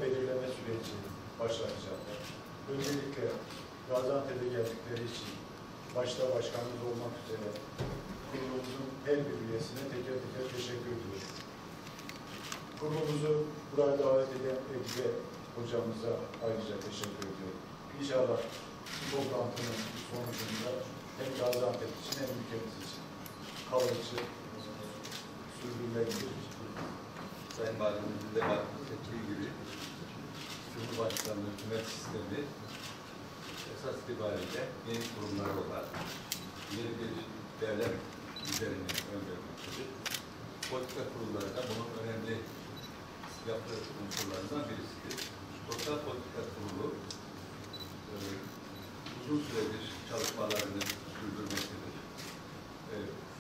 belirleme süreci başlatacaklar. Öncelikle Gaziantep'e geldikleri için başta başkanımız olmak üzere kurulumuzun her bir üyesine teker teker teşekkür ediyorum. Kurulumuzu buraya davet eden Ege hocamıza ayrıca teşekkür ediyorum. İnşallah bu toplantının sonucunda hem Gaziantep için hem ülkemiz için kalıcı, sürdürülebilir. Sayın Valimizin de bahsettiği gibi Cumhurbaşkanlığı hükümet sistemi esas itibariyle yeni kurumları olan yeni bir devlet düzenini öngörmektedir. Politika kurulları da bunun önemli yaptığı unsurlarından birisidir. Sosyal Politika Kurulu uzun süredir çalışmalarını sürdürmektedir.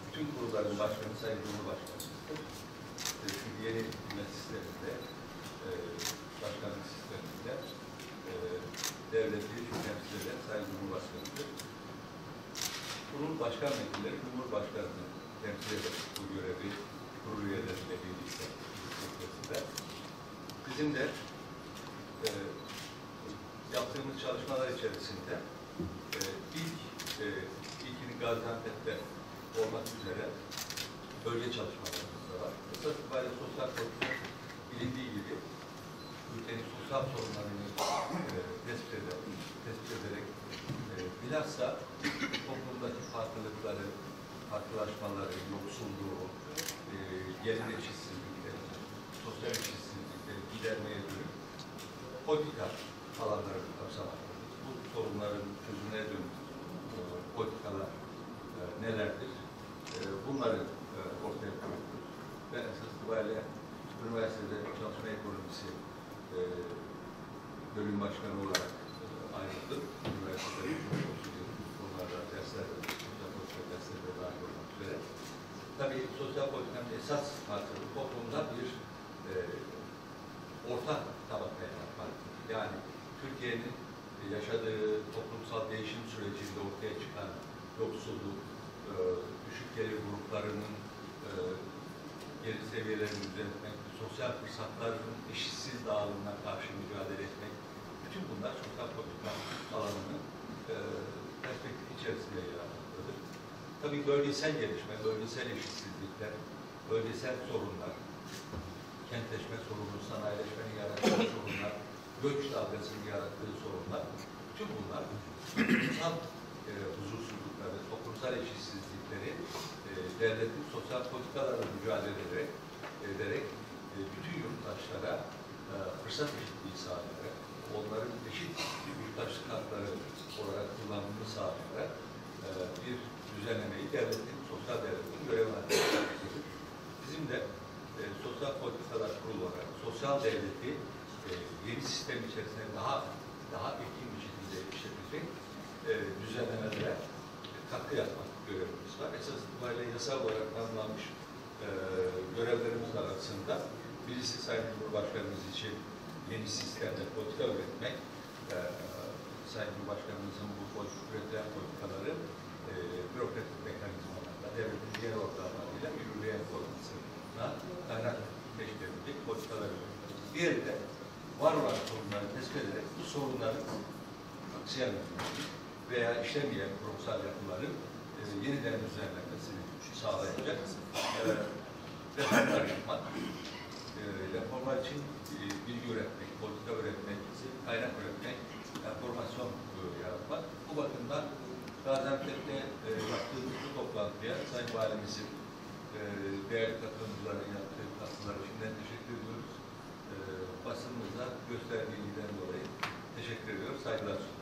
Bütün kurulların başkanı Sayın Cumhurbaşkanı'dır. Çünkü yeni hükümet sisteminde, başkanlık sisteminde devleti temsil eden Sayın Cumhurbaşkanı'dır. Kurul başkan vekilleri Cumhurbaşkanı'nı temsil eder bu görevi kurul üyeleriyle birlikte. Bizim de yaptığımız çalışmalar içerisinde ilkini Gaziantep'te olmak üzere bölge çalışmalarımız da var. Esas itibariyle sosyal politika bilindiği gibi ülkenin sosyal sorunlarını tespit ederek bilhassa toplumdaki farklılıkları, farklılaşmaları, yoksulluğu, gelir eşitsizlikleri, sosyal eşitsizlikleri gidermeye dönük politika alanlarını kapsamaktadır. Bu sorunların çözümüne dönük politikalar nelerdir? Bunları ortaya koyuyoruz. Ben esas itibariyle üniversitede çalışma ekonomisi bölüm başkanı olarak ayrıldım. Üniversitede konularda dersler dahil olmak üzere. Tabii sosyal politikanın esas maksadı toplumda bir orta tabaka yaratmak. Yani Türkiye'nin yaşadığı toplumsal değişim sürecinde ortaya çıkan yoksulluk, düşük gelir gruplarının gelir seviyelerini düzeltmek, sosyal fırsatların eşitsiz dağılımına karşı mücadele etmek, bütün bunlar sosyal politika alanının perspektif içerisinde yer almaktadır. Tabii bölgesel gelişme, bölgesel eşitsizlikler, bölgesel sorunlar, kentleşme sorunu, sanayileşmenin yarattığı sorunlar, göç dalgasının yarattığı sorunlar, bütün bunlar toplumsal huzursuzlukları, toplumsal eşitsizlikleri devletin sosyal politikalarla mücadele ederek bütün yurttaşlara fırsat eşitliği sağlayarak, onların eşit yurttaşlık hakları olarak kullanımını sağlayarak bir düzenlemeyi devletin, sosyal devletin görev haline getirmektedir. Bizim de sosyal politikalar kurulu olarak sosyal devleti yeni sistem içerisinde daha etkin bir şekilde işletecek düzenlemelere katkı yapmak görevimiz var. Esas itibariyle yasal olarak tanımlanmış görevlerimiz arasında birisi Sayın Cumhurbaşkanımız için yeni sistemde politika üretmek, Sayın Cumhurbaşkanımızın bu üretilen politikaları bürokratik mekanizmalarla, devletin diğer organlarıyla yürürlüğe koymasına kaynak teşkil edecek politikalar üretmek. Diğeri de var olan sorunları tespit ederek bu sorunların aksiyen veya işlemeyen kurumsal yapıların yeniden düzenlenmesini sağlayacak reformlar yapmak, reformlar için bilgi üretmek, politika üretmek, kaynak üretmek, formasyon yaratmak. Bu bakımdan Gaziantep'te yaptığımız bu toplantıya Sayın Valimizin değerli katılımcıların yaptığı katkıları şimdiden teşekkür ediyoruz. Basınımıza gösterdiği ilgiden dolayı teşekkür ediyoruz. Saygılar sunuyorum.